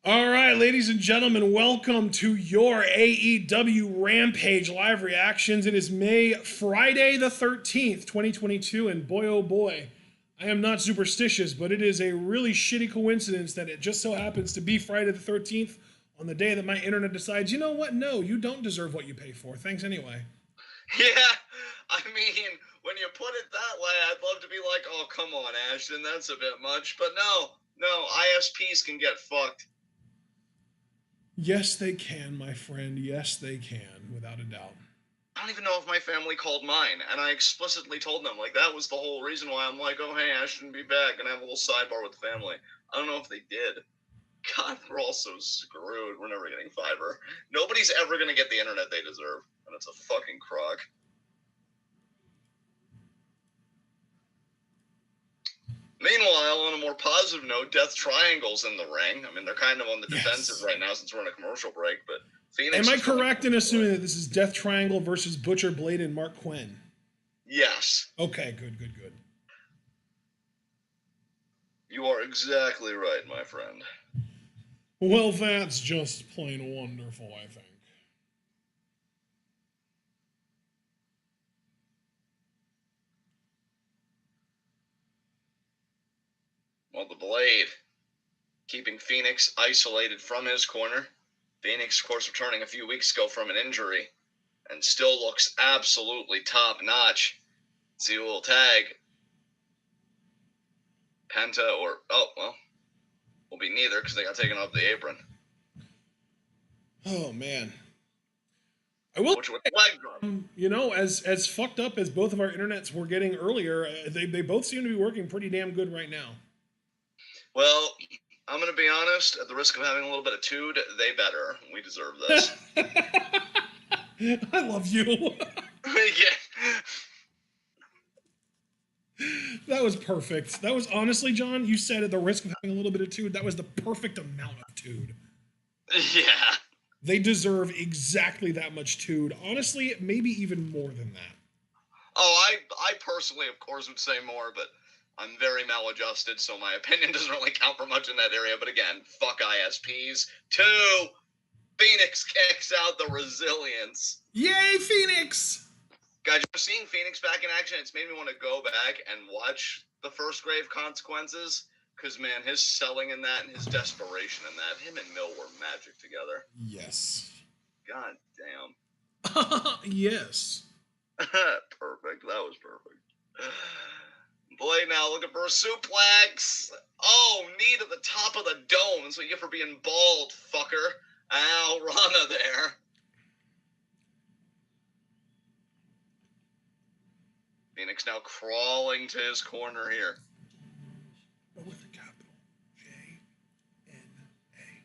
All right, ladies and gentlemen, welcome to your AEW Rampage live reactions. It is Friday the 13th, 2022, and boy oh boy, I am not superstitious, but it is a really shitty coincidence that it just so happens to be Friday the 13th on the day that my internet decides, you know what? No, you don't deserve what you pay for. Thanks anyway. Yeah, I mean, when you put it that way, I'd love to be like, oh, come on, Ashton, that's a bit much. But no, ISPs can get fucked. Yes, they can, my friend. Yes, they can, without a doubt. I don't even know if my family called mine, and I explicitly told them, like, that was the whole reason why I'm like, oh, hey, Ashton, be back, and have a little sidebar with the family. I don't know if they did. God, we're all so screwed. We're never getting fiber. Nobody's ever going to get the internet they deserve, and it's a fucking crock. Meanwhile, on a more positive note, Death Triangle's in the ring. I mean, they're kind of on the defensive right now since we're on a commercial break, but Phoenix... Am I correct in assuming that this is Death Triangle versus Butcher Blade and Mark Quinn? Yes. Okay, good. You are exactly right, my friend. Well, that's just plain wonderful, I think. Well, the Blade, keeping Phoenix isolated from his corner. Phoenix, of course, returning a few weeks ago from an injury, and still looks absolutely top-notch. See who will tag. Penta or... oh, well, will be neither because they got taken off the apron. Oh, man. I will you know, as fucked up as both of our internets were getting earlier, they both seem to be working pretty damn good right now. Well, I'm going to be honest, at the risk of having a little bit of tood, they better. We deserve this. I love you. Yeah. That was perfect. That was honestly, John, you said at the risk of having a little bit of tood, that was the perfect amount of tood. Yeah. They deserve exactly that much tood. Honestly, maybe even more than that. Oh, I personally, of course, would say more, but I'm very maladjusted, so my opinion doesn't really count for much in that area. But again, fuck ISPs. 2, Phoenix kicks out the resilience. Yay, Phoenix! Guys, just seeing Phoenix back in action, it's made me want to go back and watch the first Grave Consequences. Because, man, his selling in that and his desperation in that, him and Mill were magic together. Yes. God damn. Yes. Perfect. That was perfect. Blade now looking for a suplex. Oh, knee to the top of the dome. That's what you get for being bald, fucker. Ow, Rana there. Phoenix now crawling to his corner here. With a capital J-N-A.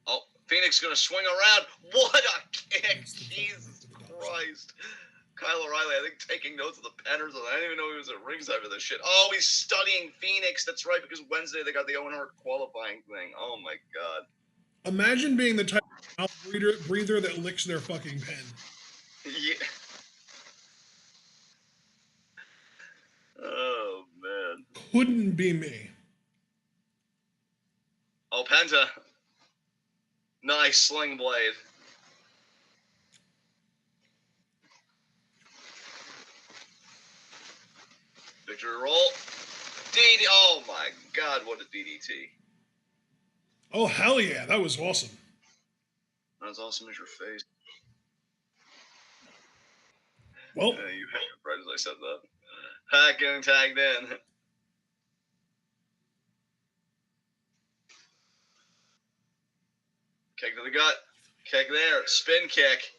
Oh, Phoenix gonna swing around. What a kick! Jesus Christ. Kyle O'Reilly, I think, taking notes of the Penners. I didn't even know he was at ringside for this shit. Oh, he's studying Phoenix. That's right, because Wednesday they got the Owen Hart qualifying thing. Oh, my God. Imagine being the type of mouth breather that licks their fucking pen. Yeah. Oh, man. Couldn't be me. Oh, Penta. Nice sling blade. Victory roll. DD. Oh my God, what a DDT. Oh, hell yeah. That was awesome. Not as awesome as your face. Well, you had your pride as I said that. Pack getting tagged in. Kick to the gut. Kick there. Spin kick.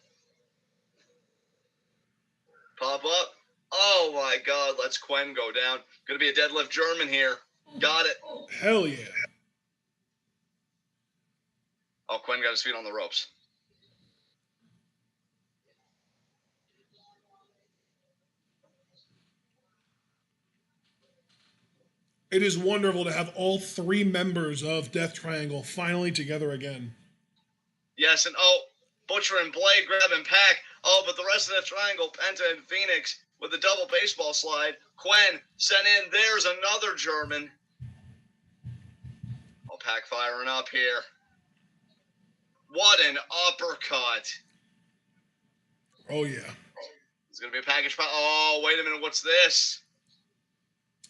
Pop up. Oh my God, let's Quen go down. Gonna be a deadlift German here. Got it. Hell yeah. Oh, Quen got his feet on the ropes. It is wonderful to have all 3 members of Death Triangle finally together again. Yes, and oh, Butcher and Blade grabbing Pac. Oh, but the rest of the Triangle, Penta and Phoenix with the double baseball slide. Quen sent in. There's another German. Oh, Pac firing up here. What an uppercut. Oh, yeah. It's going to be a package. Oh, wait a minute. What's this?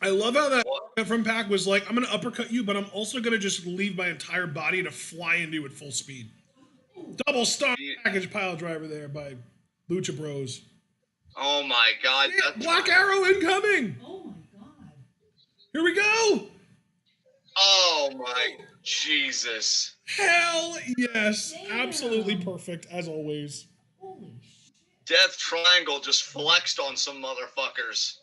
I love how that What? from Pac was like, I'm going to uppercut you, but I'm also going to just leave my entire body to fly into you at full speed. Double star package pile driver there by Lucha Bros. Oh my God. Yeah, Black Arrow incoming. Oh my god. Here we go. Oh my Jesus. Hell yes. Damn. Absolutely perfect, as always. Holy shit. Death Triangle just flexed on some motherfuckers.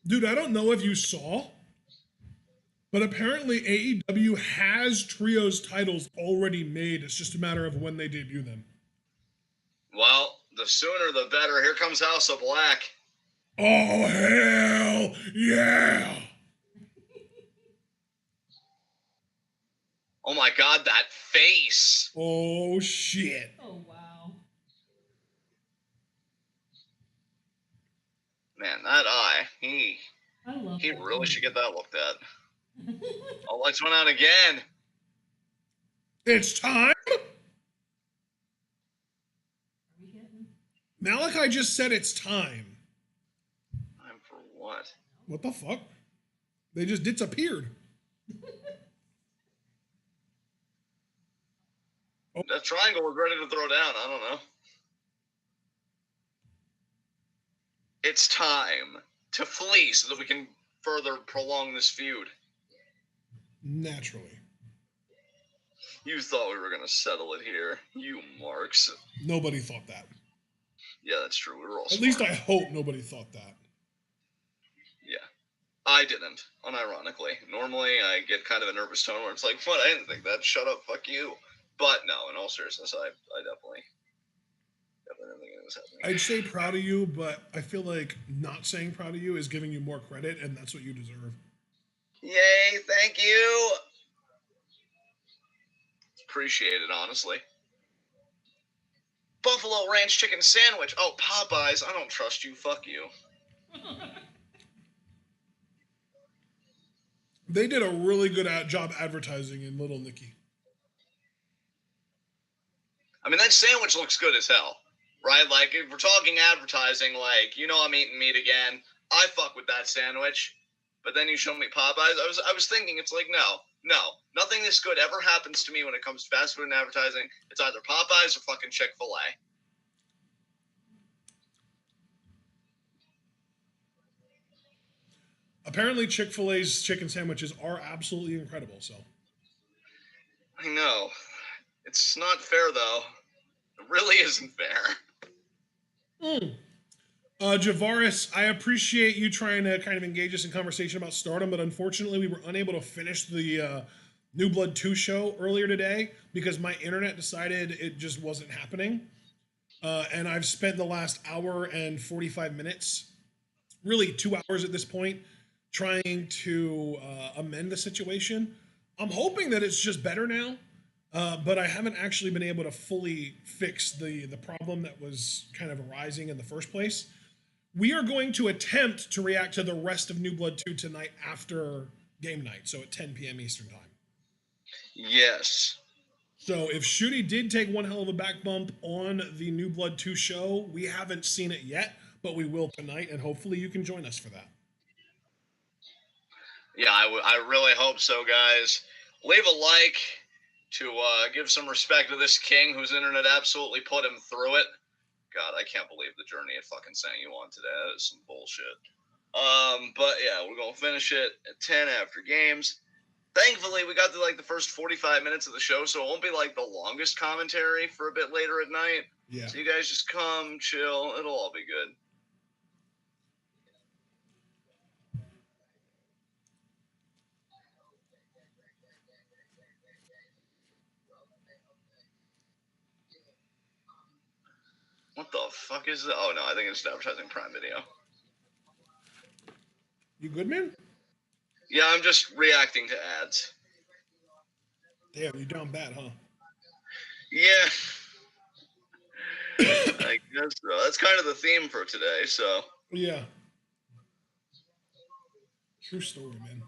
Dude, I don't know if you saw, but apparently AEW has Trios titles already made. It's just a matter of when they debut them. Well, the sooner the better. Here comes House of Black. Oh, hell yeah. Oh my God, that face. Oh, shit. Oh wow. Man, that eye. He I love that. really should get that looked at. Oh, lights went out again. It's time. Are we getting? Malachi just said it's time. Time for what? What the fuck? They just disappeared. That triangle was ready to throw down. I don't know. It's time to flee so that we can further prolong this feud. Naturally. You thought we were going to settle it here. You marks. Nobody thought that. Yeah, that's true. We were all At smart. least I hope nobody thought that. Yeah. I didn't, unironically. Normally, I get kind of a nervous tone where it's like, what? I didn't think that. Shut up. Fuck you. But no, in all seriousness, I definitely didn't think it was happening. I'd say proud of you, but I feel like not saying proud of you is giving you more credit, and that's what you deserve. Yay, thank you. Appreciate it, honestly. Buffalo Ranch Chicken Sandwich. Oh, Popeyes, I don't trust you. Fuck you. They did a really good job advertising in Little Nicky. I mean, that sandwich looks good as hell, right? Like, if we're talking advertising, like, you know I'm eating meat again. I fuck with that sandwich. But then you show me Popeyes. I was thinking, it's like, no. Nothing this good ever happens to me when it comes to fast food and advertising. It's either Popeyes or fucking Chick-fil-A. Apparently, Chick-fil-A's chicken sandwiches are absolutely incredible, so. I know. It's not fair, though. It really isn't fair. Javaris, I appreciate you trying to kind of engage us in conversation about Stardom, but unfortunately, we were unable to finish the New Blood 2 show earlier today because my internet decided it just wasn't happening. And I've spent the last hour and 45 minutes, really 2 hours at this point, trying to amend the situation. I'm hoping that it's just better now, but I haven't actually been able to fully fix the problem that was kind of arising in the first place. We are going to attempt to react to the rest of New Blood 2 tonight after game night, so at 10 p.m. Eastern time. Yes. So if Shooty did take one hell of a back bump on the New Blood 2 show, we haven't seen it yet, but we will tonight, and hopefully you can join us for that. Yeah, I really hope so, guys. Leave a like to give some respect to this king whose internet absolutely put him through it. God, I can't believe the journey it fucking sent you on today. That is some bullshit. But yeah, we're gonna finish it at 10 after games. Thankfully, we got to like the first 45 minutes of the show, so it won't be like the longest commentary for a bit later at night. Yeah. So you guys just come, chill. It'll all be good. What the fuck is that? Oh no, I think it's advertising Prime Video. You good, man? Yeah, I'm just reacting to ads. Damn, you down bad, huh? Yeah. I guess so. That's kind of the theme for today, so. Yeah. True story, man.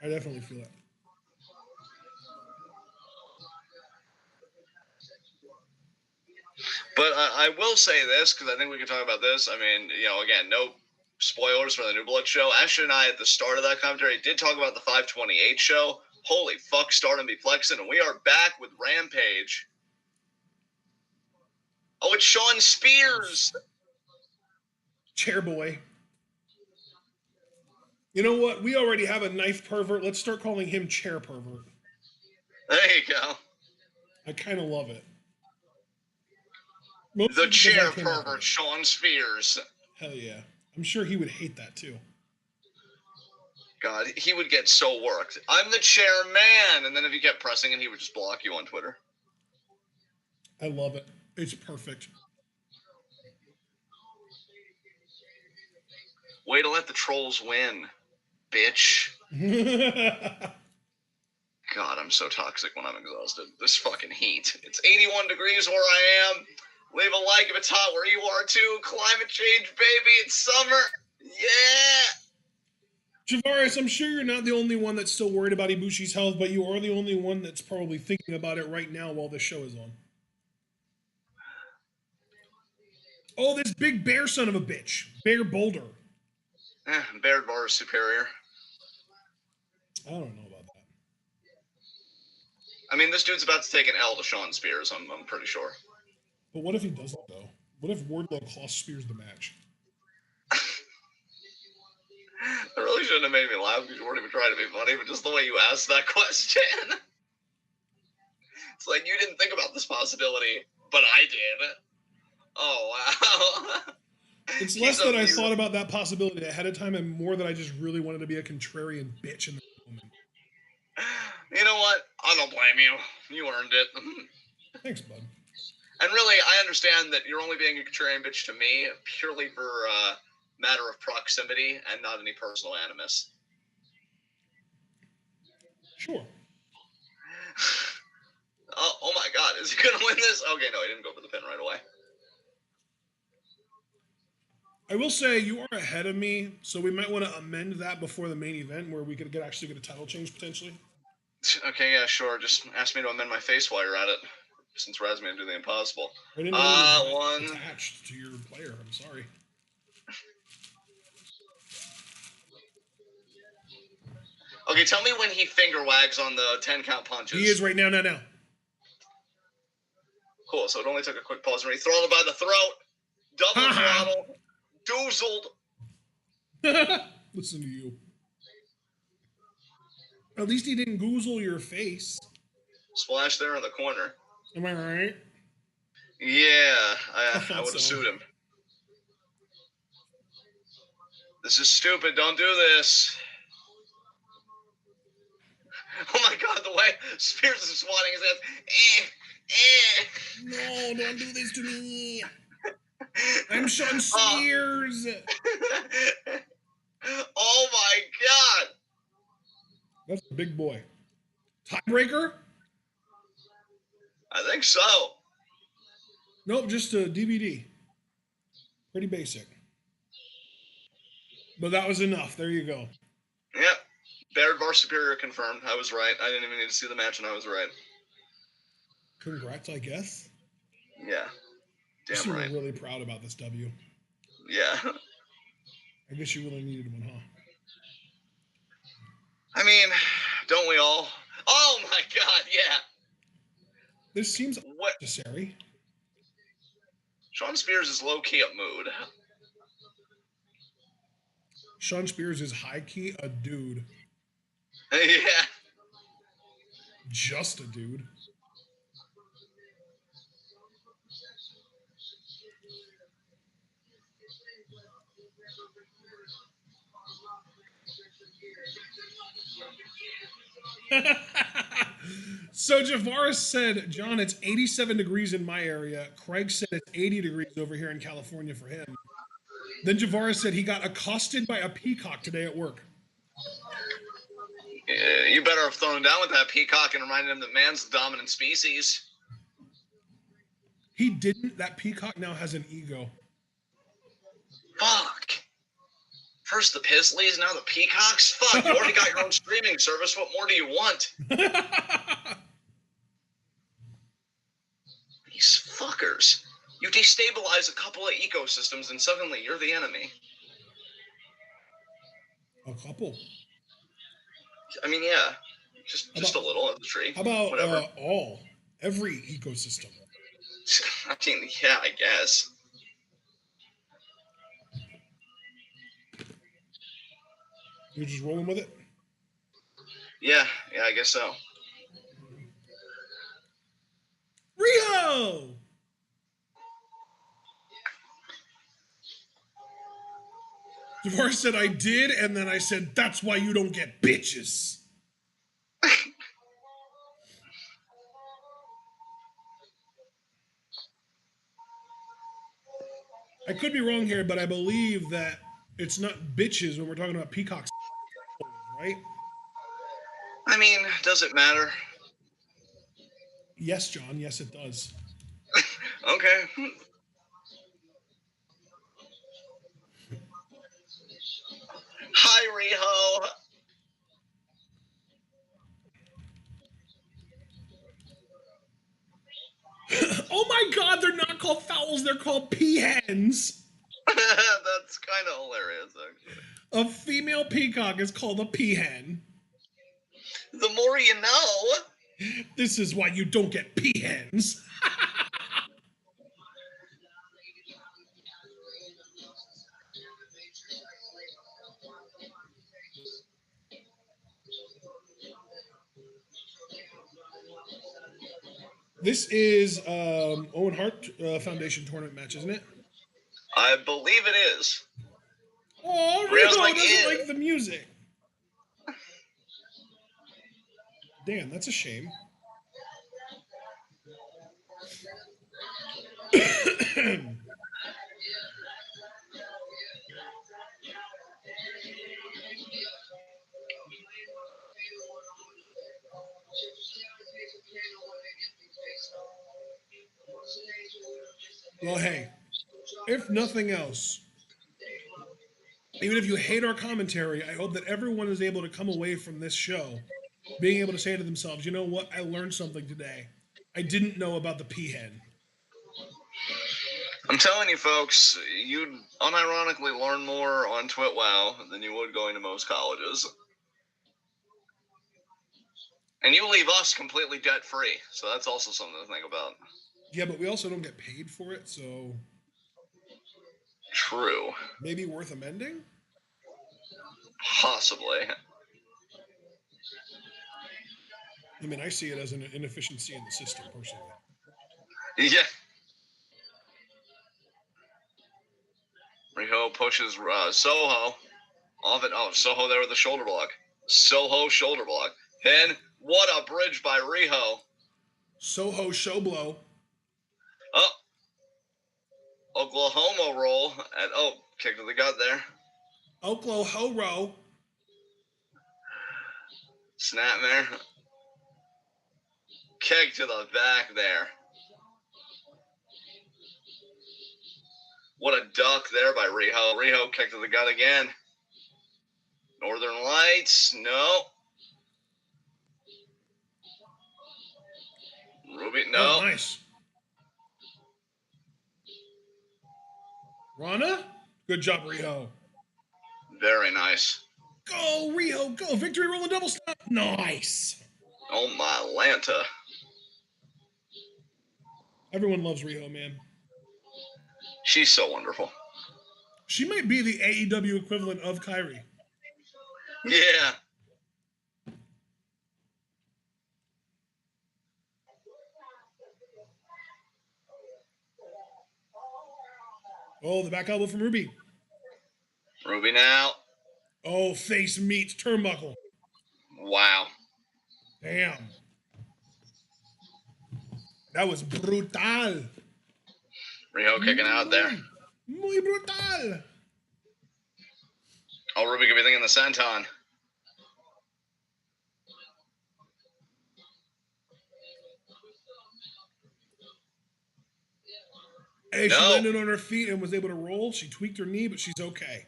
I definitely feel that. But I will say this, because I think we can talk about this. I mean, again, no spoilers for the New Blood show. Ashley and I, at the start of that commentary, did talk about the 528 show. Holy fuck, Stardom be flexing, and we are back with Rampage. Oh, it's Sean Spears! Chair boy. You know what? We already have a knife pervert. Let's start calling him chair pervert. There you go. I kind of love it. The chair pervert, Sean Spears. Hell yeah. I'm sure he would hate that too. God, he would get so worked. I'm the chairman! And then if you kept pressing it, he would just block you on Twitter. I love it. It's perfect. Way to let the trolls win, bitch. God, I'm so toxic when I'm exhausted. This fucking heat. It's 81 degrees where I am. Leave a like if it's hot where you are too. Climate change, baby. It's summer. Yeah. Javaris, I'm sure you're not the only one that's still worried about Ibushi's health, but you are the only one that's probably thinking about it right now while the show is on. Oh, this big bear son of a bitch. Bear Boulder. Bear Bar is superior. I don't know about that. I mean, this dude's about to take an L to Sean Spears, I'm pretty sure. But what if he doesn't, though? What if Wardlow costs Spears the match? It really shouldn't have made me laugh because you weren't even trying to be funny, but just the way you asked that question. It's like you didn't think about this possibility, but I did. Oh, wow. It's less that I thought about that possibility ahead of time and more that I just really wanted to be a contrarian bitch in the moment. You know what? I don't blame you. You earned it. Thanks, bud. And really, I understand that you're only being a contrarian bitch to me purely for matter of proximity and not any personal animus. Sure. Oh my God, is he going to win this? Okay, no, he didn't go for the pin right away. I will say you are ahead of me, so we might want to amend that before the main event where we could actually get a title change potentially. Okay, yeah, sure. Just ask me to amend my face while you're at it, since Razman do the impossible. I didn't know you were attached to your player. I'm sorry. Okay, tell me when he finger wags on the 10-count punches. He is right now. Cool, so it only took a quick pause and he throttled by the throat. Double throttle. Doozled. Listen to you. At least he didn't goozle your face. Splash there in the corner. Am I right? Yeah, I would have sued him. This is stupid. Don't do this. Oh my God, the way Spears is swatting his hands. No, don't do this to me. I'm Sean Spears. Oh my God. That's a big boy. Tiebreaker? I think so. Nope, just a DVD. Pretty basic. But that was enough. There you go. Yep. Baird Bar Superior confirmed. I was right. I didn't even need to see the match, and I was right. Congrats, I guess. Yeah. Damn right. You were really proud about this W. Yeah. I guess you really needed one, huh? I mean, don't we all? Oh my God, yeah. This seems unnecessary. Sean Spears is low-key at mood. Sean Spears is high-key a dude. Yeah. Just a dude. So Javaris said, John, it's 87 degrees in my area. Craig said it's 80 degrees over here in California for him. Then Javaris said he got accosted by a peacock today at work. Yeah, you better have thrown him down with that peacock and reminded him that man's the dominant species. He didn't. That peacock now has an ego. Fuck. First the Pisleys, now the Peacocks? Fuck, you already got your own streaming service. What more do you want? These fuckers. You destabilize a couple of ecosystems, and suddenly you're the enemy. A couple. I mean, yeah, just a little of the tree. How about whatever? every ecosystem? I mean, yeah, I guess. You're just rolling with it? Yeah, I guess so. Rio! Tavares said I did, and then I said, that's why you don't get bitches. I could be wrong here, but I believe that it's not bitches when we're talking about peacocks, right? I mean, does it matter? Yes, John. Yes, it does. Okay. Hi, Riho. Oh my God, they're not called fowls, they're called peahens. That's kind of hilarious, actually. A female peacock is called a peahen. The more you know. This is why you don't get peahens. This is Owen Hart Foundation tournament match, isn't it? I believe it is. Oh, Rio's Rio like, doesn't "Ew." like the music. Damn, that's a shame. Well, hey, if nothing else, even if you hate our commentary, I hope that everyone is able to come away from this show being able to say to themselves, you know what, I learned something today. I didn't know about the peahen. I'm telling you, folks, you'd unironically learn more on TwitWow than you would going to most colleges. And you leave us completely debt-free, so that's also something to think about. Yeah, but we also don't get paid for it, so True. maybe worth amending? Possibly. I mean, I see it as an inefficiency in the system, personally. Yeah. Riho pushes Soho off it. Oh, Soho there with the shoulder block. Soho shoulder block. And what a bridge by Riho. Soho showblow. Oh. Oklahoma roll. And kick to the gut there. Oklahoma. Snap there. Kick to the back there. What a duck there by Riho. Riho kick to the gut again. Northern Lights. No. Ruby. No. Oh, nice. Rana? Good job, Riho. Very nice. Go, Riho, go. Victory roll and double stop. Nice. Oh, my Lanta. Everyone loves Riho, man. She's so wonderful. She might be the AEW equivalent of Kyrie. Yeah. Oh, the back elbow from Ruby. Ruby now. Oh, face meets turnbuckle. Wow. Damn. That was brutal. Riho kicking out there. Muy brutal. Oh, Ruby could be thinking the senton. Hey, No. she landed on her feet and was able to roll. She tweaked her knee, but she's okay.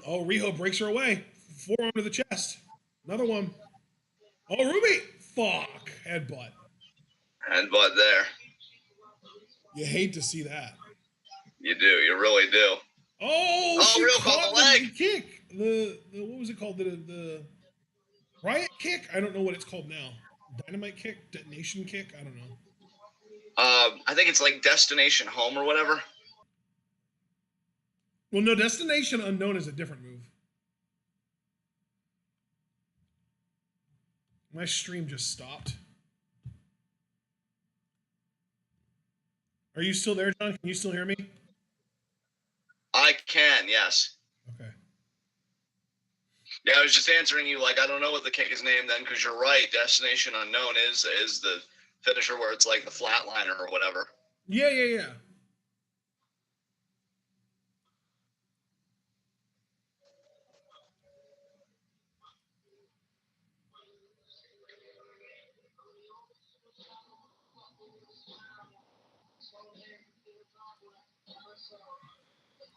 Oh, Riho breaks her away. Forearm to the chest. Another one. Oh, Ruby. Fuck. Headbutt. And but there, You hate to see that. you do. You really do. Oh, Oh, she real caught caught the the leg. kick. The what was it called? The riot kick? I don't know what it's called now. Dynamite kick? Detonation kick? I don't know. I think it's like Destination Home or whatever. Well, no, Destination Unknown is a different move. My stream just stopped. Are you still there, John? Can you still hear me? I can, yes. Okay. Yeah, I was just answering you like I don't know what the kick is named then because you're right. Destination Unknown is the finisher where it's like the flatliner or whatever. Yeah.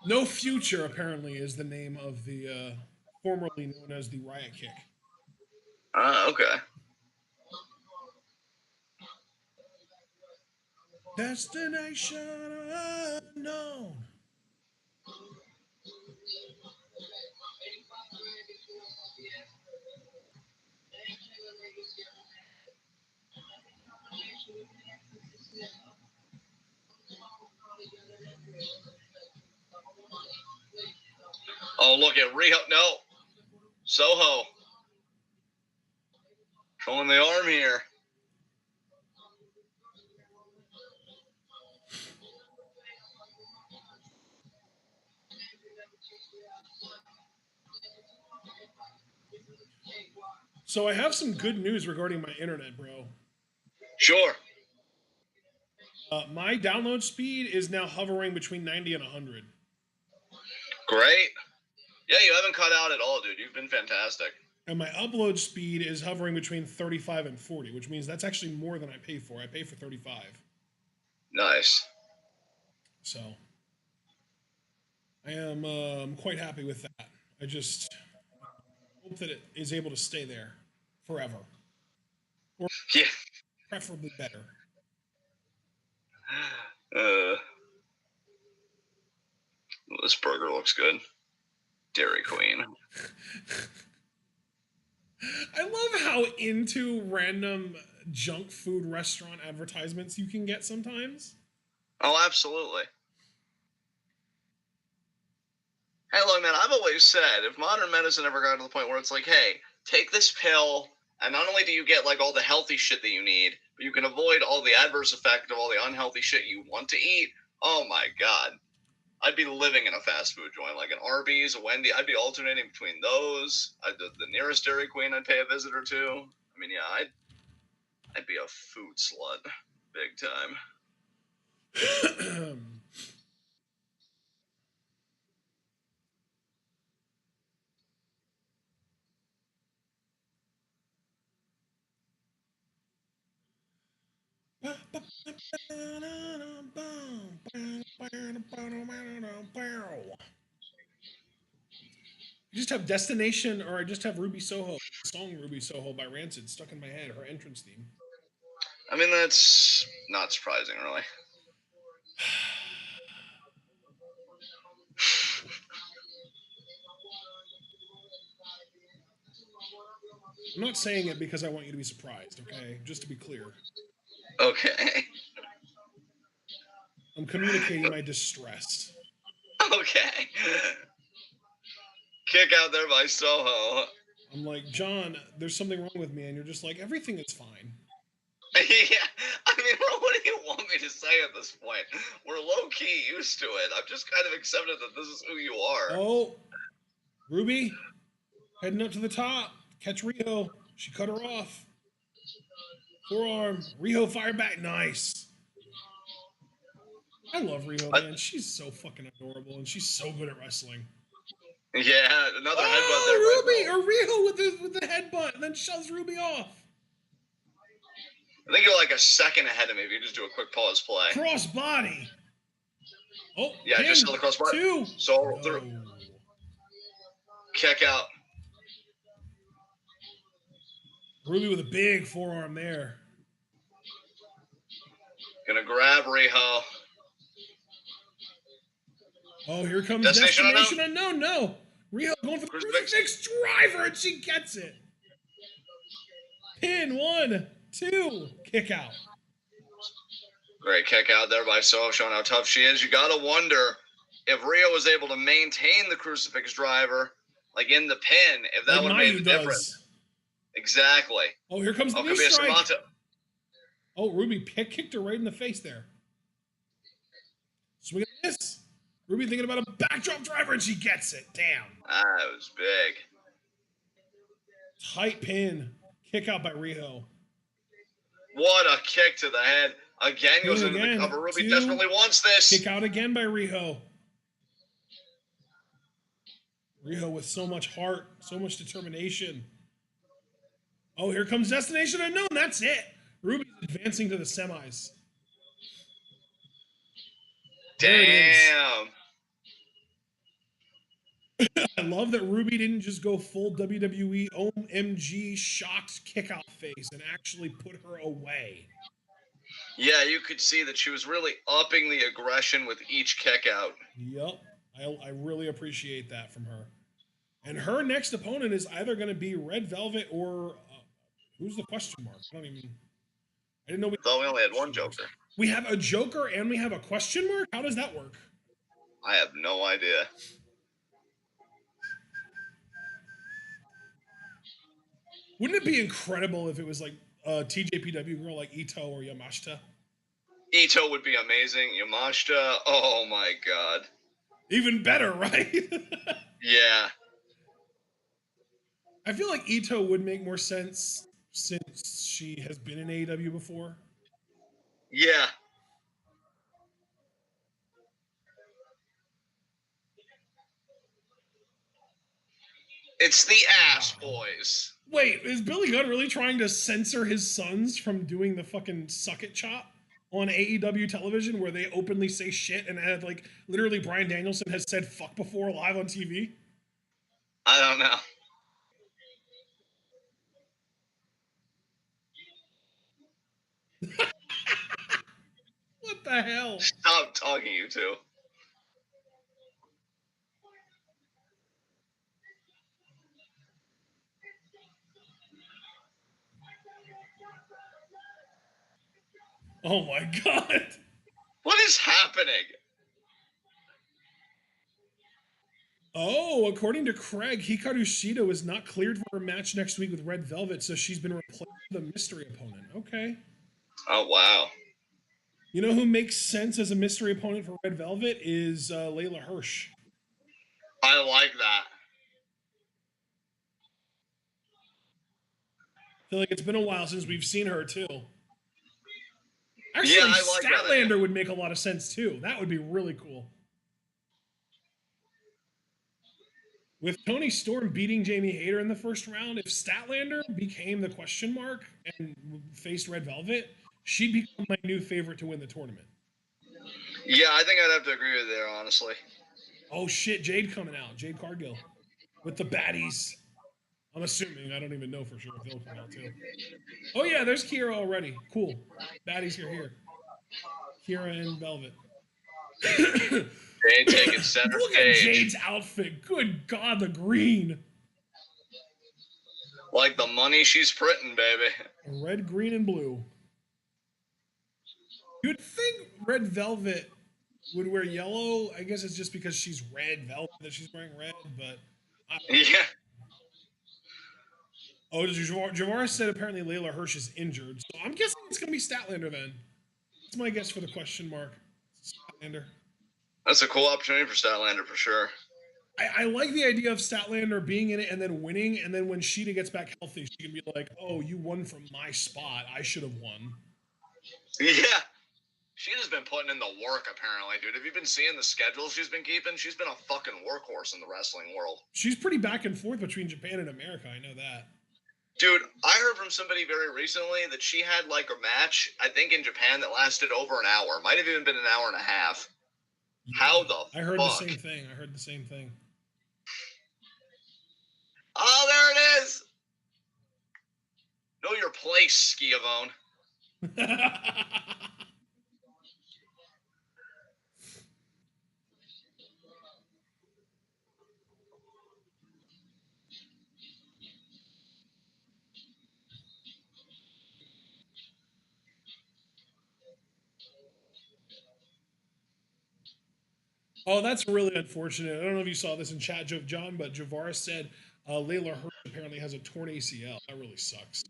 No Future apparently is the name of the formerly known as the riot kick. Okay. Destination Unknown. Oh, look at Riho. No. Soho. Showing the arm here. So I have some good news regarding my internet, bro. Sure. My download speed is now hovering between 90 and 100. Great. Yeah, you haven't cut out at all, dude. You've been fantastic. And my upload speed is hovering between 35 and 40, which means that's actually more than I pay for. I pay for 35. Nice. So I am quite happy with that. I just hope that it is able to stay there forever. Or Yeah. preferably better. This burger looks good. Dairy Queen. I love how into random junk food restaurant advertisements you can get sometimes. Oh, absolutely. Hey, look, man, I've always said if modern medicine ever got to the point where it's like, hey, take this pill, and not only do you get like all the healthy shit that you need, but you can avoid all the adverse effect of all the unhealthy shit you want to eat. Oh my God. I'd be living in a fast food joint, like an Arby's, a Wendy. I'd be alternating between those. The nearest Dairy Queen I'd pay a visit or two. I mean, yeah, I'd be a food slut, big time. I just have Destination, or I just have Ruby Soho, the song Ruby Soho by Rancid stuck in my head, her entrance theme. I mean, that's not surprising, really. I'm not saying it because I want you to be surprised, okay? Just to be clear. Okay. I'm communicating my distress. Okay. Kick out there by Soho. I'm like, John, there's something wrong with me, and you're just like, everything is fine. Yeah, I mean, what do you want me to say at this point? We're low-key used to it. I've just kind of accepted that this is who you are. Oh, Ruby, heading up to the top. Catch Riho. She cut her off. Forearm. Riho fired back. Nice. I love Riho, man. She's so fucking adorable, and she's so good at wrestling. Yeah, another headbutt there. Ruby, or Riho with the headbutt, and then shoves Ruby off. I think you're like a second ahead of me if you just do a quick pause play. Cross body. Oh, yeah, just saw the cross body. Two. So No. through. Kick out. Ruby with a big forearm there. Gonna grab Riho. Oh, here comes Destination Destination Unknown. No. Riho going for the Crucifix. crucifix driver, and she gets it. Pin 1, 2, kick out. Great kick out there by Soho, showing how tough she is. You gotta wonder if Riho was able to maintain the crucifix driver, like in the pin, if that Like would have made Mayu the does. difference. Exactly. Oh, here comes the knee could be a strike. Samantha. Oh, Ruby kicked her right in the face there. Swing and miss. Ruby thinking about a backdrop driver, and she gets it. Damn. That was big. Tight pin. Kick out by Riho. What a kick to the head. Again goes Pin into again. the cover. Ruby 2. desperately wants this. Kick out again by Riho. Riho with so much heart, so much determination. Oh, here comes Destination Unknown. That's it. Ruby's advancing to the semis. There it is. Damn. I love that Ruby didn't just go full WWE OMG shocked kickout face and actually put her away. Yeah, you could see that she was really upping the aggression with each kick out. Yep. I really appreciate that from her. And her next opponent is either going to be Red Velvet or who's the question mark? I didn't know Thought we only had one Joker. We have a Joker and we have a question mark? How does that work? I have no idea. Wouldn't it be incredible if it was like a TJPW girl like Ito or Yamashita? Ito would be amazing. Yamashita, oh my god. Even better, right? Yeah. I feel like Ito would make more sense since she has been in AEW before. Yeah. It's the Ass Boys. Wait, is Billy Gunn really trying to censor his sons from doing the fucking suck it chop on AEW television where they openly say shit and had like literally Bryan Danielson has said fuck before live on TV? I don't know. What the hell? Stop talking, you two. Oh my god. What is happening? Oh, according to Craig, Hikaru Shida is not cleared for a match next week with Red Velvet, so she's been replaced with a mystery opponent. Okay. Oh, wow. You know who makes sense as a mystery opponent for Red Velvet is Layla Hirsch. I like that. I feel like it's been a while since we've seen her too. Actually, Yeah, I like that idea. Statlander would make a lot of sense too. That would be really cool. With Tony Storm beating Jamie Hayter in the first round, if Statlander became the question mark and faced Red Velvet, she'd become my new favorite to win the tournament. Yeah, I think I'd have to agree with you there, honestly. Oh shit, Jade coming out. Jade Cargill. With the baddies. I'm assuming. I don't even know for sure if they'll come out too. Oh yeah, there's Kira already. Cool. Baddies are here. Kira and Velvet. Jade taking center Look at stage. Jade's outfit. Good God, the green. Like the money she's printing, baby. Red, green, and blue. You'd think Red Velvet would wear yellow. I guess it's just because she's Red Velvet that she's wearing red, but... Yeah. Oh, Javara said apparently Layla Hirsch is injured, so I'm guessing it's going to be Statlander then. That's my guess for the question mark. Statlander. That's a cool opportunity for Statlander for sure. I like the idea of Statlander being in it and then winning, and then when Sheeta gets back healthy, she can be like, oh, you won from my spot. I should have won. Yeah. Sheeta's been putting in the work, apparently, dude. Have you been seeing the schedule she's been keeping? She's been a fucking workhorse in the wrestling world. She's pretty back and forth between Japan and America. I know that. Dude, I heard from somebody very recently that she had, like, a match, I think, in Japan that lasted over an hour. Might have even been an hour and a half. How the fuck? I heard the same thing. Oh, there it is! Know your place, Skiavone. Oh, that's really unfortunate. I don't know if you saw this in chat, John, but Javaris said Layla Hirsch apparently has a torn ACL. That really sucks.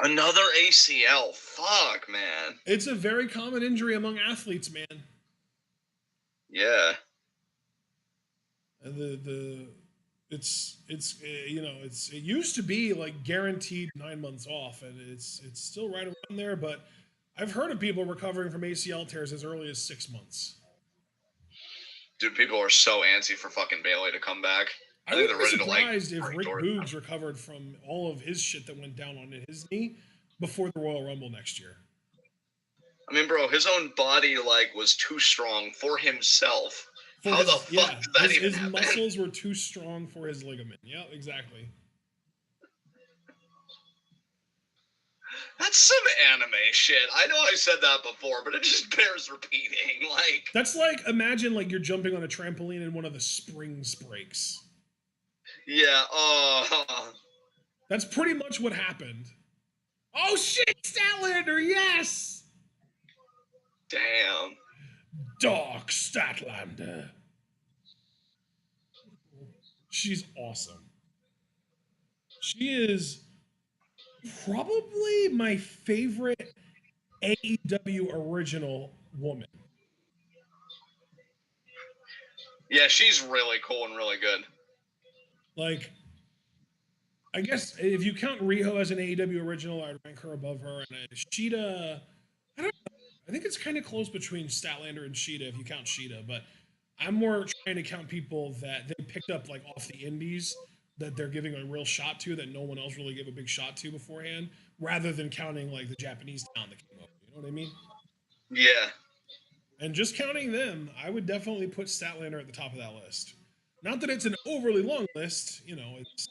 Another ACL. Fuck, man. It's a very common injury among athletes, man. Yeah. It's it used to be like guaranteed 9 months off, and it's still right around there. But I've heard of people recovering from ACL tears as early as 6 months. Dude, people are so antsy for fucking Bailey to come back. I think wouldn't they're be ready to, surprised if break Rick doors. Boogs recovered from all of his shit that went down on his knee before the Royal Rumble next year. I mean, bro, his own body was too strong for himself. How the fuck did that even happen? His muscles were too strong for his ligament. Yeah, exactly. That's some anime shit. I know I said that before, but it just bears repeating. That's like, imagine you're jumping on a trampoline and one of the springs breaks. Yeah. That's pretty much what happened. Oh shit, Statlander, yes! Damn. Doc Statlander. She's awesome. She is probably my favorite AEW original woman. Yeah, she's really cool and really good. I guess if you count Riho as an AEW original, I'd rank her above her. And Sheeta, I don't know. I think it's kind of close between Statlander and Sheeta if you count Sheeta, but I'm more trying to count people that they picked up off the indies that they're giving a real shot to that no one else really gave a big shot to beforehand, rather than counting the Japanese talent that came over. You know what I mean? Yeah. And just counting them, I would definitely put Statlander at the top of that list. Not that it's an overly long list, it's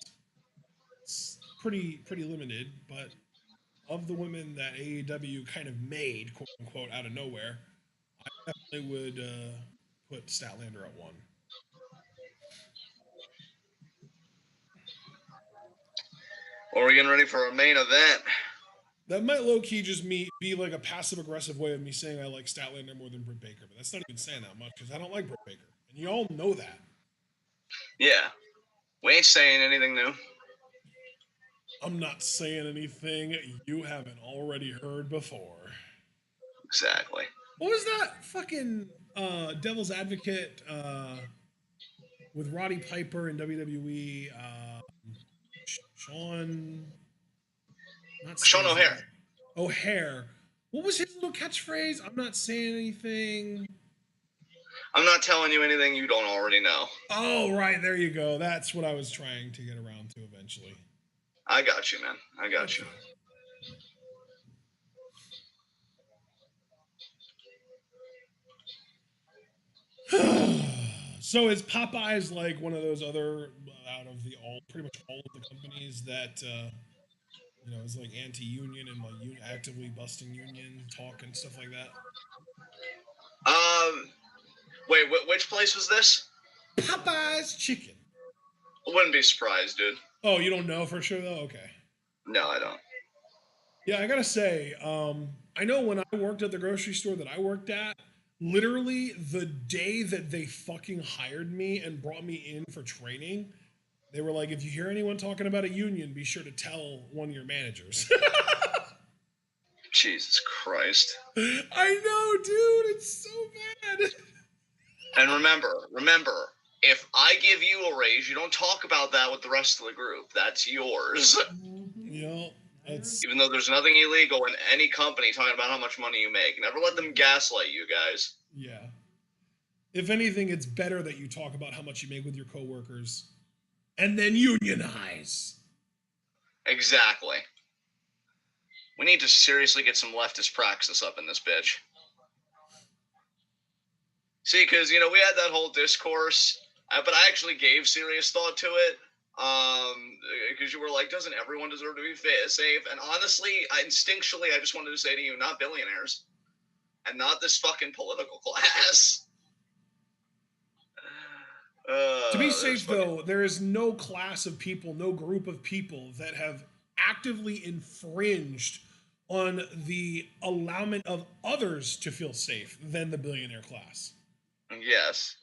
pretty limited, but of the women that AEW kind of made, quote unquote, out of nowhere, I definitely would put Statlander at 1. Well, we're getting ready for our main event. That might low-key just be a passive-aggressive way of me saying I like Statlander more than Britt Baker, but that's not even saying that much because I don't like Britt Baker, and you all know that. Yeah. We ain't saying anything new. I'm not saying anything you haven't already heard before. Exactly. What was that fucking Devil's Advocate with Roddy Piper in WWE? Sean O'Hare. O'Hare. What was his little catchphrase? I'm not saying anything. I'm not telling you anything you don't already know. Oh, right. There you go. That's what I was trying to get around to eventually. I got you, man. I got you. So is Popeyes one of those other out of pretty much all of the companies that is anti-union and actively busting union talk and stuff like that? Wait, which place was this? Popeyes Chicken. I wouldn't be surprised, dude. Oh, you don't know for sure though? Okay. No, I don't. Yeah, I gotta say, I know when I worked at the grocery store that I worked at, literally the day that they fucking hired me and brought me in for training, they were like, if you hear anyone talking about a union, be sure to tell one of your managers. Jesus Christ. I know, dude. It's so bad. And remember, if I give you a raise, you don't talk about that with the rest of the group. That's yours. Yep. Even though there's nothing illegal in any company talking about how much money you make. Never let them gaslight you guys. Yeah. If anything, it's better that you talk about how much you make with your coworkers and then unionize. Exactly. We need to seriously get some leftist praxis up in this bitch. See, because, we had that whole discourse, but I actually gave serious thought to it. Because you were like, doesn't everyone deserve to be safe? And honestly, instinctually, I just wanted to say to you, not billionaires. And not this fucking political class. To be safe, though, there is no class of people, no group of people that have actively infringed on the allowment of others to feel safe than the billionaire class. Yes.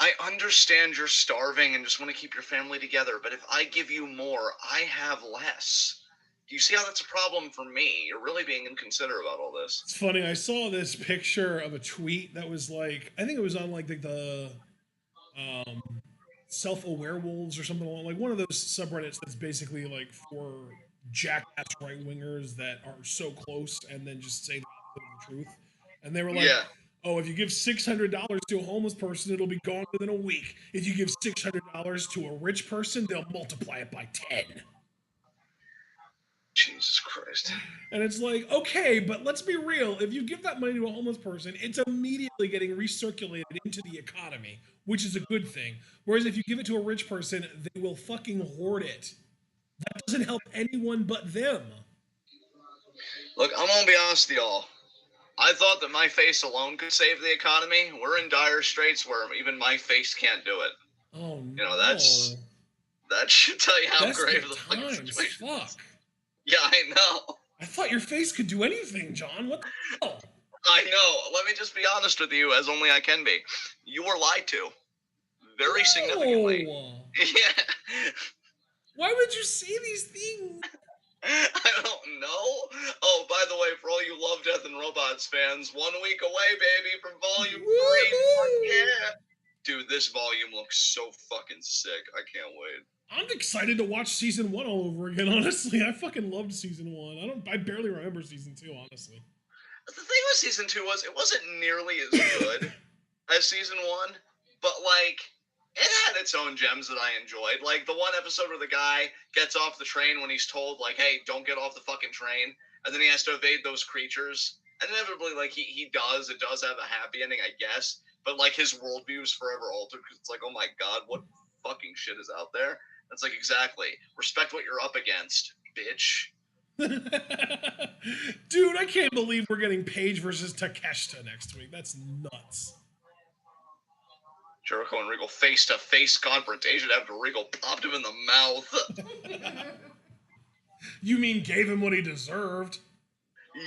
I understand you're starving and just want to keep your family together, but if I give you more, I have less. Do you see how that's a problem for me? You're really being inconsiderate about all this. It's funny. I saw this picture of a tweet that was like, I think it was on like the um, self-aware wolves or something along like one of those subreddits that's basically like for jackass right wingers that are so close and then just say the opposite of the truth. And they were like, Yeah. "Oh, if you give $600 to a homeless person, it'll be gone within a week. If you give $600 to a rich person, they'll multiply it by 10." Jesus Christ. And it's like, okay, but let's be real. If you give that money to a homeless person, it's immediately getting recirculated into the economy, which is a good thing. Whereas if you give it to a rich person, they will fucking hoard it. That doesn't help anyone but them. Look, I'm gonna be honest with y'all. I thought that my face alone could save the economy. We're in dire straits where even my face can't do it. Oh You know, no. that should tell you how grave Desperate the fucking times. situation is. Fuck. Yeah, I know. I thought your face could do anything, John. What the hell? I know. Let me just be honest with you, as only I can be. You were lied to. Very significantly. No. Yeah. Why would you say these things? I don't know. Oh, by the way, for all you Love, Death, and Robots fans, 1 week away, baby, from Volume 3. Woohoo! Yeah. Dude, this volume looks so fucking sick. I can't wait. I'm excited to watch season 1 all over again, honestly. I fucking loved season 1. I barely remember season 2, honestly. The thing with season 2 was it wasn't nearly as good as season 1, but like it had its own gems that I enjoyed. Like the one episode where the guy gets off the train when he's told like, "Hey, don't get off the fucking train," and then he has to evade those creatures. And inevitably, like he does. It does have a happy ending, I guess. But like his worldview is forever altered because it's like, oh my god, what fucking shit is out there? It's like exactly respect what you're up against, bitch. Dude, I can't believe we're getting Paige versus Takeshita next week. That's nuts. Jericho and Regal face-to-face confrontation after Regal popped him in the mouth. You mean gave him what he deserved?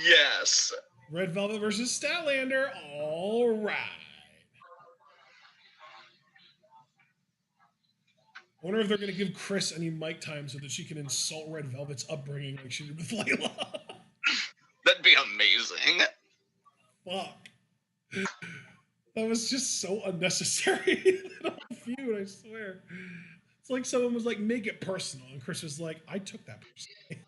Yes. Red Velvet versus Statlander. All right. I wonder if they're going to give Chris any mic time so that she can insult Red Velvet's upbringing like she did with Layla. That'd be amazing. Fuck. That was just so unnecessary. That whole feud, I swear. It's like someone was like, make it personal. And Chris was like, I took that personally.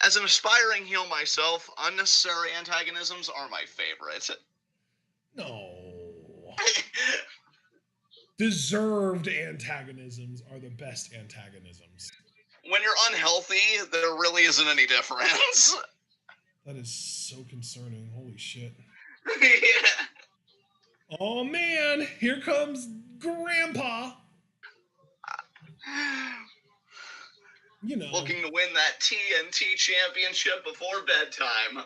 As an aspiring heel myself, unnecessary antagonisms are my favorite. No. Deserved antagonisms are the best antagonisms. When you're unhealthy, there really isn't any difference. That is so concerning. Holy shit. Yeah. Oh man, here comes Grandpa. You know. Looking to win that TNT championship before bedtime.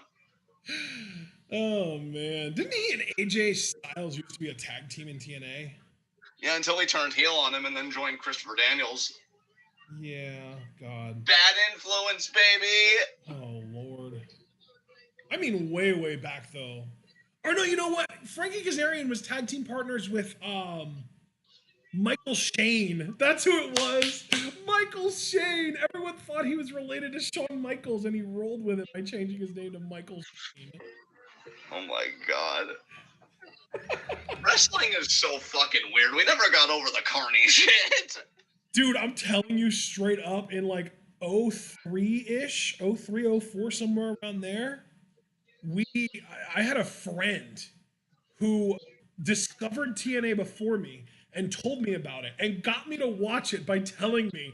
Oh man. Didn't he and AJ Styles used to be a tag team in TNA? Yeah, until he turned heel on him and then joined Christopher Daniels. Yeah, God. Bad influence, baby. Oh Lord. I mean way, way back though. Or no, you know what? Frankie Kazarian was tag team partners with Michael Shane. That's who it was. Michael Shane. Everyone thought he was related to Shawn Michaels, and he rolled with it by changing his name to Michael Shane. Oh my god. Wrestling is so fucking weird. We never got over the Carney shit. Dude, I'm telling you straight up, in like 03-ish, 03, 04, somewhere around there, I had a friend who discovered TNA before me and told me about it and got me to watch it by telling me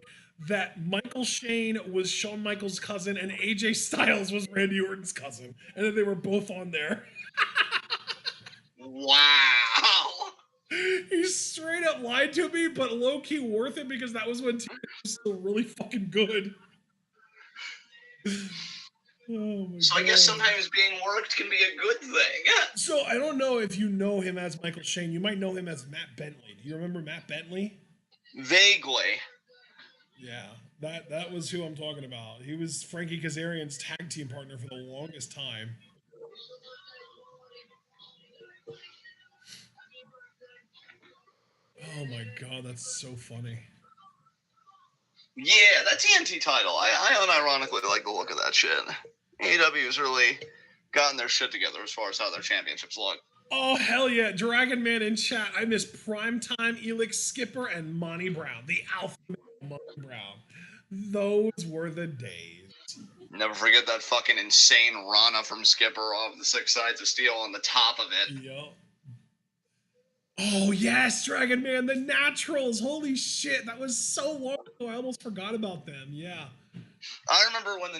that Michael Shane was Shawn Michaels' cousin and AJ Styles was Randy Orton's cousin, and that they were both on there. Wow. He straight up lied to me, but low-key worth it because that was when TNA was still really fucking good. Oh my So I guess sometimes being worked can be a good thing. So I don't know if you know him as Michael Shane. You might know him as Matt Bentley. Do you remember Matt Bentley? Vaguely. Yeah, that was who I'm talking about. He was Frankie Kazarian's tag team partner for the longest time. Oh my god, that's so funny. Yeah, that TNT title. I unironically like the look of that shit. AEW has really gotten their shit together as far as how their championships look. Oh hell yeah, Dragon Man in chat. I miss Primetime, Elix Skipper, and Monty Brown. The Alpha Male Monty Brown. Those were the days. Never forget that fucking insane Rana from Skipper off the Six Sides of Steel on the top of it. Yup. Oh yes, Dragon Man, the Naturals. Holy shit, that was so long ago. I almost forgot about them. Yeah. I remember when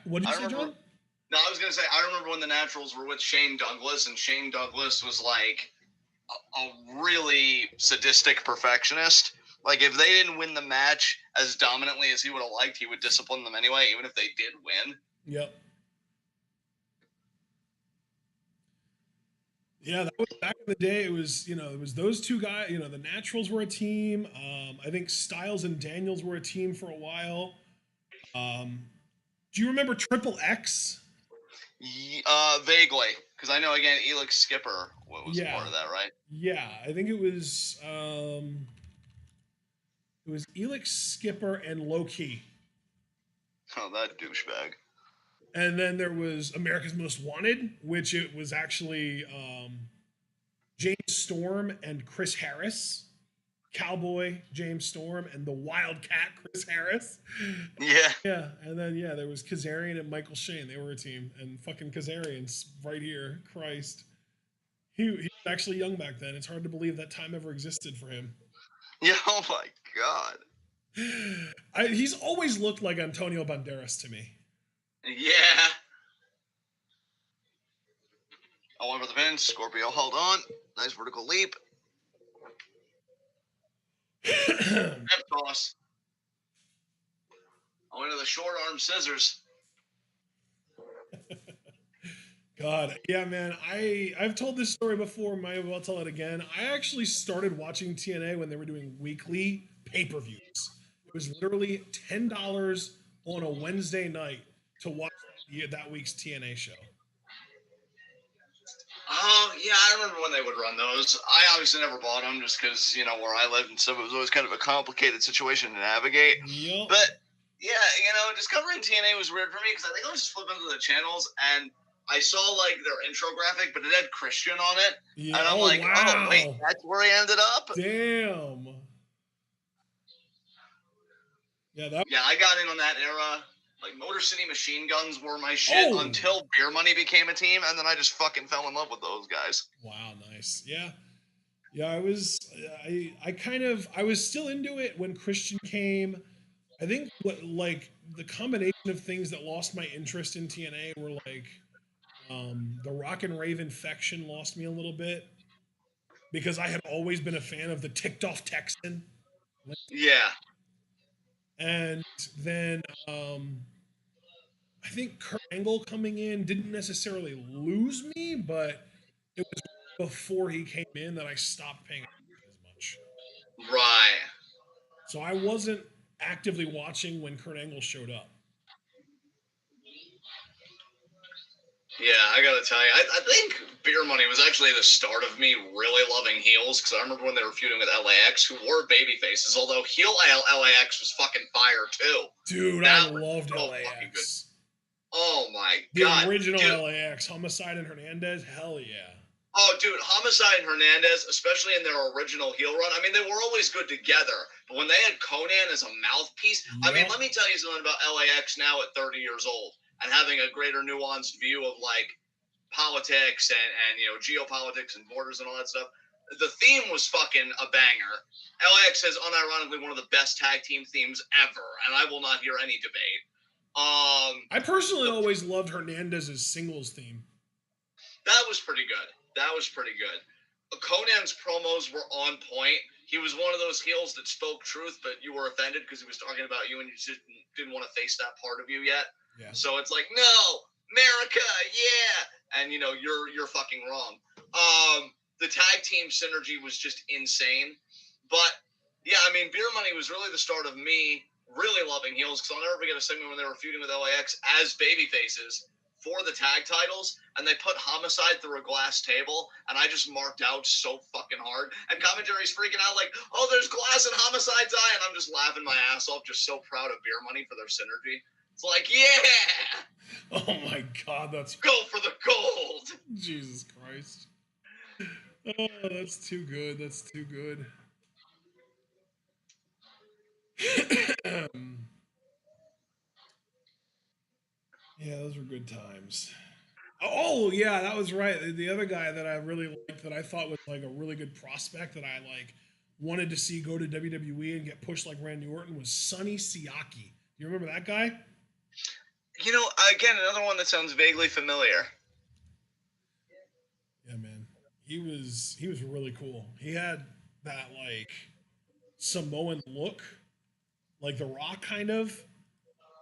What did you say, remember, John? No, I was gonna say I remember when the Naturals were with Shane Douglas, and Shane Douglas was like a really sadistic perfectionist. Like, if they didn't win the match as dominantly as he would have liked, he would discipline them anyway, even if they did win. Yep. Yeah, that was back in the day. It was, it was those two guys. The Naturals were a team. I think Styles and Daniels were a team for a while. Do you remember Triple X? Vaguely, because I know again Elix Skipper was part of that, right? Yeah, I think it was Elix Skipper and Low Key. Oh, that douchebag. And then there was America's Most Wanted, which it was actually James Storm and Chris Harris. Cowboy James Storm and the Wildcat Chris Harris. Yeah. Yeah, and then there was Kazarian and Michael Shane. They were a team, and fucking Kazarian's right here. Christ, he was actually young back then. It's hard to believe that time ever existed for him. Yeah. Oh my god. He's always looked like Antonio Banderas to me. Yeah. Oh, over the pin. Scorpio, hold on. Nice vertical leap. Rep toss. Oh, into the short arm scissors. God, yeah, man. I've told this story before. Might as well tell it again. I actually started watching TNA when they were doing weekly pay-per-views. It was literally $10 on a Wednesday night to watch that week's TNA show. Oh, yeah, I remember when they would run those. I obviously never bought them just because, where I lived and stuff, it was always kind of a complicated situation to navigate. Yep. But, yeah, discovering TNA was weird for me because I think I was just flipping through the channels and I saw, their intro graphic, but it had Christian on it. Yeah. And I'm wow. Oh, wait, that's where he ended up? Damn. Yeah, I got in on that era. Motor City Machine Guns were my shit until Beer Money became a team, and then I just fucking fell in love with those guys. Wow, nice. Yeah. Yeah, I was still into it when Christian came. I think the combination of things that lost my interest in TNA were the Rock and Rave Infection lost me a little bit because I had always been a fan of the Ticked Off Texan. Yeah. And then I think Kurt Angle coming in didn't necessarily lose me, but it was before he came in that I stopped paying attention as much. Right. So I wasn't actively watching when Kurt Angle showed up. Yeah, I gotta tell you, I think Beer Money was actually the start of me really loving heels, because I remember when they were feuding with LAX, who were baby faces, although heel LAX was fucking fire too. Dude, I loved LAX. Oh my god. The original LAX, Homicide and Hernandez, hell yeah. Oh, dude, Homicide and Hernandez, especially in their original heel run, I mean, they were always good together, but when they had Conan as a mouthpiece, I mean, let me tell you something about LAX now at 30 years old, and having a greater nuanced view of, politics and geopolitics and borders and all that stuff. The theme was fucking a banger. LAX has unironically one of the best tag team themes ever, and I will not hear any debate. I personally always loved Hernandez's singles theme. That was pretty good. Conan's promos were on point. He was one of those heels that spoke truth, but you were offended because he was talking about you and you just didn't want to face that part of you yet. Yeah. So it's like, no, America, yeah. And, you're fucking wrong. The tag team synergy was just insane. But, yeah, I mean, Beer Money was really the start of me really loving heels, because I'll never forget a segment when they were feuding with LAX as baby faces. for the tag titles, and they put Homicide through a glass table, and I just marked out so fucking hard. And commentary's freaking out like, oh, there's glass in Homicide's eye, and I'm just laughing my ass off, just so proud of Beer Money for their synergy. It's like, yeah! Oh my god, that's... Go for the gold! Jesus Christ. Oh, that's too good. That's too good. Yeah, those were good times. Oh, yeah, that was right. The other guy that I really liked, that I thought was like a really good prospect that I like wanted to see go to WWE and get pushed like Randy Orton was Sonny Siaki. You remember that guy? You know, again, another one that sounds vaguely familiar. Yeah, man. He was really cool. He had that like Samoan look, like The Rock kind of.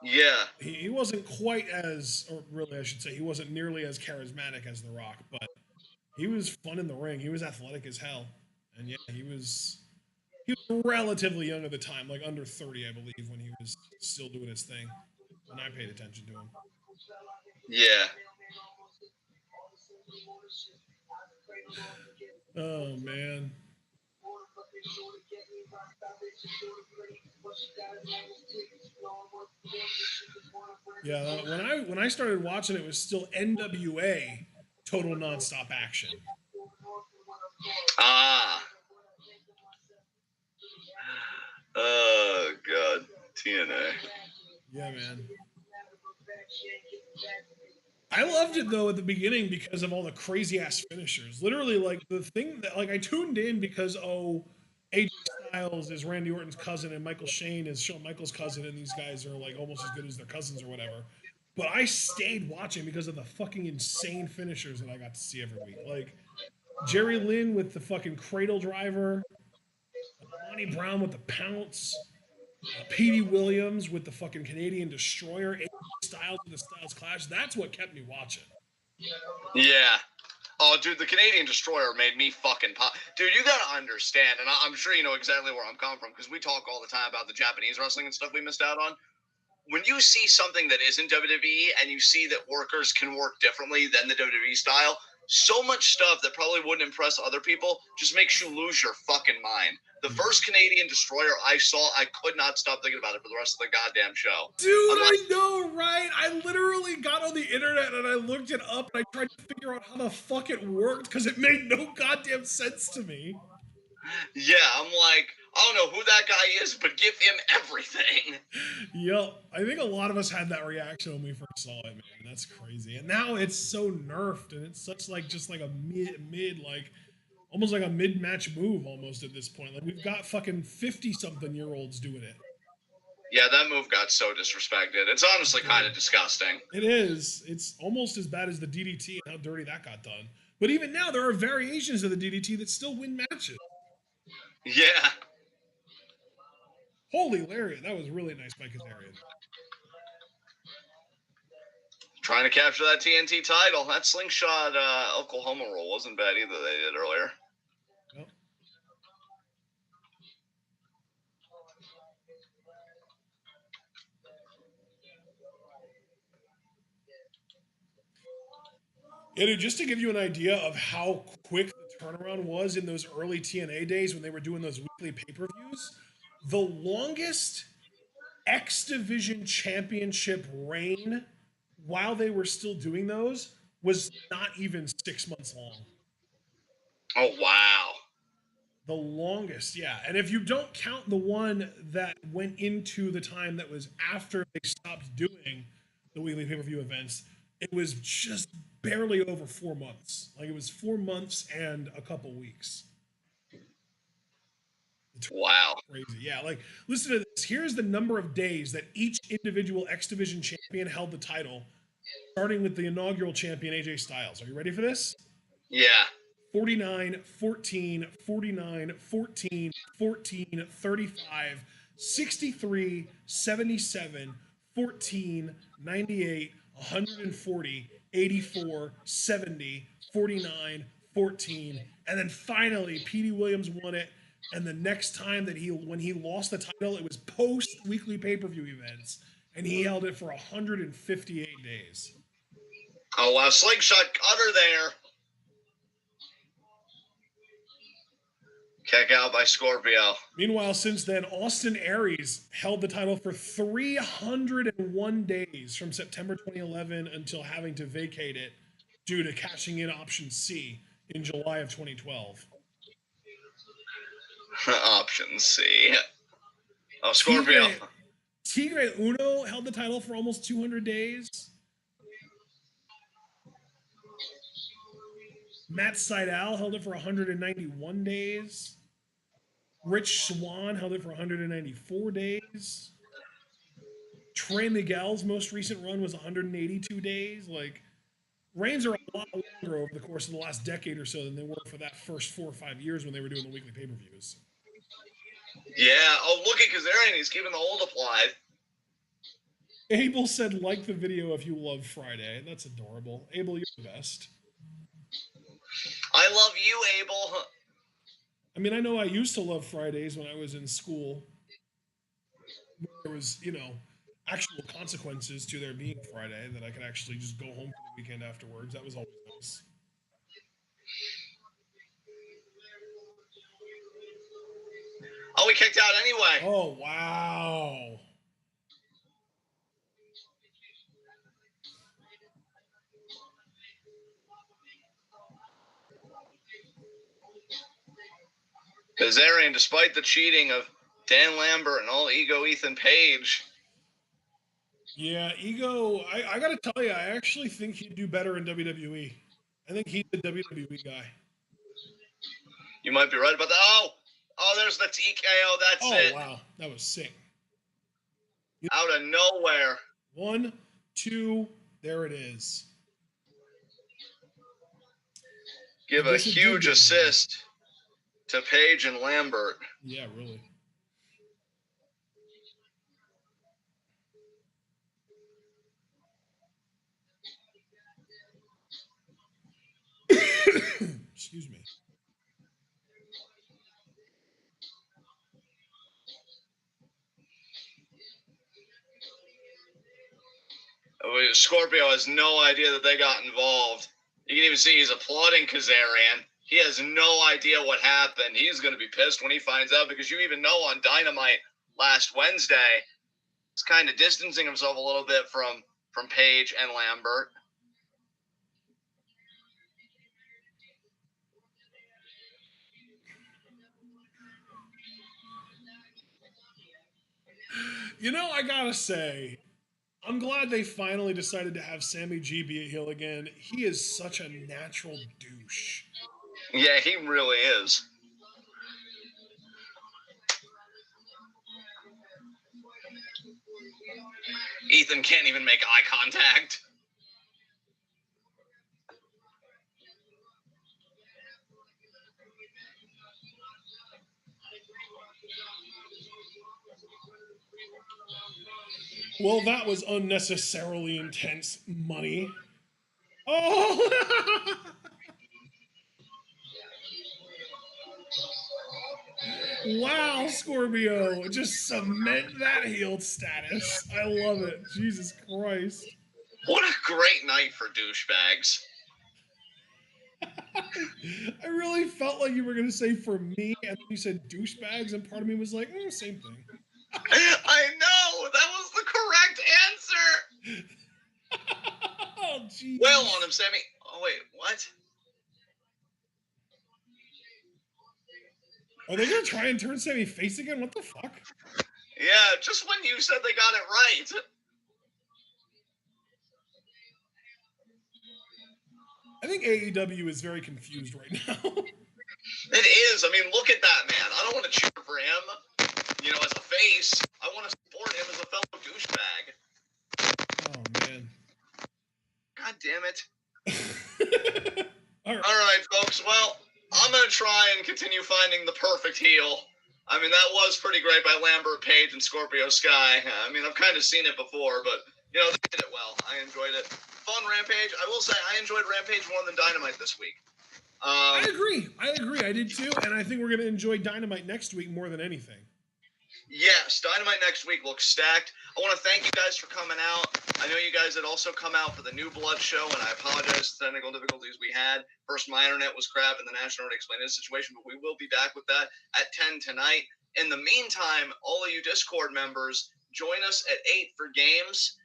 Yeah. He wasn't quite as, or really I should say, he wasn't nearly as charismatic as The Rock, but he was fun in the ring. He was athletic as hell. And yeah, he was relatively young at the time, like under 30, I believe, when he was still doing his thing, when I paid attention to him. Yeah. Oh, man. Yeah, when I started watching it was still NWA, Total Nonstop Action. Ah. Oh god, TNA. Yeah, man. I loved it though at the beginning because of all the crazy ass finishers. Literally, like the thing that like I tuned in because AJ Styles is Randy Orton's cousin and Michael Shane is Shawn Michaels' cousin, and these guys are like almost as good as their cousins or whatever. But I stayed watching because of the fucking insane finishers that I got to see every week. Like Jerry Lynn with the fucking cradle driver, Lonnie Brown with the pounce, Petey Williams with the fucking Canadian Destroyer, AJ Styles with the Styles Clash. That's what kept me watching. Yeah. Oh, dude, the Canadian Destroyer made me fucking pop. Dude, you gotta understand, and I'm sure you know exactly where I'm coming from, because we talk all the time about the Japanese wrestling and stuff we missed out on. When you see something that isn't WWE and you see that workers can work differently than the WWE style, so much stuff that probably wouldn't impress other people just makes you lose your fucking mind. The first Canadian Destroyer I saw, I could not stop thinking about it for the rest of the goddamn show. Dude, I know, right? I literally got on the internet and I looked it up and I tried to figure out how the fuck it worked because it made no goddamn sense to me. Yeah, I'm like, I don't know who that guy is, but give him everything. Yep. I think a lot of us had that reaction when we first saw it, man. That's crazy. And now it's so nerfed and it's such like just like a mid like almost like a mid-match move almost at this point. Like we've got fucking 50-something-year-olds doing it. Yeah, that move got so disrespected. It's honestly kind of disgusting. It is. It's almost as bad as the DDT and how dirty that got done. But even now, there are variations of the DDT that still win matches. Yeah. Holy lariat. That was really nice by Kazarian. Trying to capture that TNT title. That slingshot Oklahoma roll wasn't bad either they did earlier. Yep. Yeah, dude, just to give you an idea of how quick the turnaround was in those early TNA days when they were doing those weekly pay-per-views, the longest X Division Championship reign while they were still doing those was not even 6 months long. Oh, wow. The longest, yeah. And if you don't count the one that went into the time that was after they stopped doing the weekly pay-per-view events, it was just barely over 4 months. Like it was 4 months and a couple weeks. It's wow. Crazy. Yeah, like listen to this. Here's the number of days that each individual X Division champion held the title, starting with the inaugural champion AJ Styles. Are you ready for this? Yeah. 49, 14, 49, 14, 14, 35, 63, 77, 14, 98, 140, 84, 70, 49, 14, and then finally Petey Williams won it. And the next time that when he lost the title, it was post weekly pay-per-view events, and he held it for 158 days. Oh, wow. Slingshot cutter there. Kick out by Scorpio. Meanwhile, since then, Austin Aries held the title for 301 days from September 2011 until having to vacate it due to cashing in option C in July of 2012. Option C. Oh, Scorpio. Tigre Uno held the title for almost 200 days. Matt Sydal held it for 191 days. Rich Swann held it for 194 days. Trey Miguel's most recent run was 182 days. Like, reigns are a lot longer over the course of the last decade or so than they were for that first 4 or 5 years when they were doing the weekly pay-per-views. Yeah. Oh, look at Kazarian. He's keeping the hold applied. Abel said, like the video if you love Friday. That's adorable. Abel, you're the best. I love you, Abel. I mean, I know I used to love Fridays when I was in school. There was, actual consequences to there being Friday, that I could actually just go home for the weekend afterwards. That was always nice. Oh, he kicked out anyway. Oh, wow. Kazarian, despite the cheating of Dan Lambert and all ego Ethan Page. Yeah, Ego, I got to tell you, I actually think he'd do better in WWE. I think he's the WWE guy. You might be right about that. Oh, there's the TKO. That's it. Oh, wow. That was sick. Out of nowhere. 1, 2, there it is. Give a huge assist to Page and Lambert. Yeah, really. Excuse me. Scorpio has no idea that they got involved. You can even see he's applauding Kazarian. He has no idea what happened. He's going to be pissed when he finds out, because you even know on Dynamite last Wednesday, he's kind of distancing himself a little bit from Page and Lambert. I gotta say, I'm glad they finally decided to have Sammy G be a heel again. He is such a natural douche. Yeah, he really is. Ethan can't even make eye contact. Well, that was unnecessarily intense money. Oh! Wow, Scorpio. Just cement that heel status. I love it. Jesus Christ. What a great night for douchebags. I really felt like you were going to say for me, and then you said douchebags, and part of me was like, same thing. I know! That was the correct answer! Oh, jeez. Well on him, Sammy. Oh, wait, what? Are they going to try and turn Sammy face again? What the fuck? Yeah, just when you said they got it right. I think AEW is very confused right now. It is. I mean, look at that, man. I don't want to cheer for him, as a face. I want to support him as a fellow douchebag. Oh, man. God damn it. All right. All right, folks. Well, I'm going to try and continue finding the perfect heel. I mean, that was pretty great by Lambert, Page, and Scorpio Sky. I mean, I've kind of seen it before, but, they did it well. I enjoyed it. Fun Rampage. I will say I enjoyed Rampage more than Dynamite this week. I agree. I did too, and I think we're going to enjoy Dynamite next week more than anything. Yes, Dynamite next week looks stacked. I want to thank you guys for coming out. I know you guys had also come out for the New Blood show, and I apologize for the technical difficulties we had. First, my internet was crap, and the National already explained his situation, but we will be back with that at 10 tonight. In the meantime, all of you Discord members, join us at 8 for games.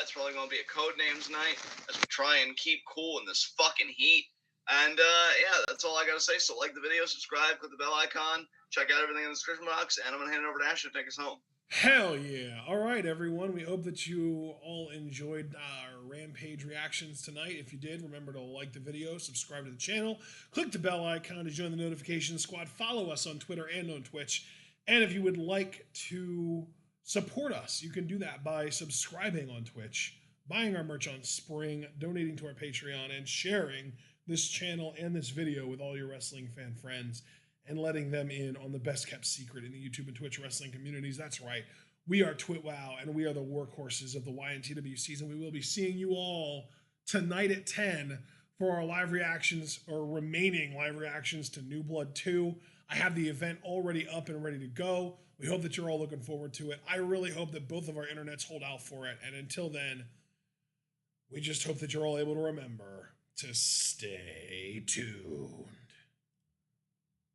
It's probably going to be a Codenames night as we try and keep cool in this fucking heat. And yeah, that's all I got to say. So like the video, subscribe, click the bell icon, check out everything in the description box, and I'm going to hand it over to Ashley to take us home. Hell yeah. All right, everyone. We hope that you all enjoyed our Rampage reactions tonight. If you did, remember to like the video, subscribe to the channel, click the bell icon to join the notification squad, follow us on Twitter and on Twitch. And if you would like to support us, you can do that by subscribing on Twitch, buying our merch on Spring, donating to our Patreon, and sharing this channel and this video with all your wrestling fan friends and letting them in on the best kept secret in the YouTube and Twitch wrestling communities. That's right. We are TwitWow, and we are the workhorses of the YNTW season. We will be seeing you all tonight at 10 for our live reactions, or remaining live reactions to New Blood 2. I have the event already up and ready to go. We hope that you're all looking forward to it. I really hope that both of our internets hold out for it. And until then, we just hope that you're all able to remember to stay tuned.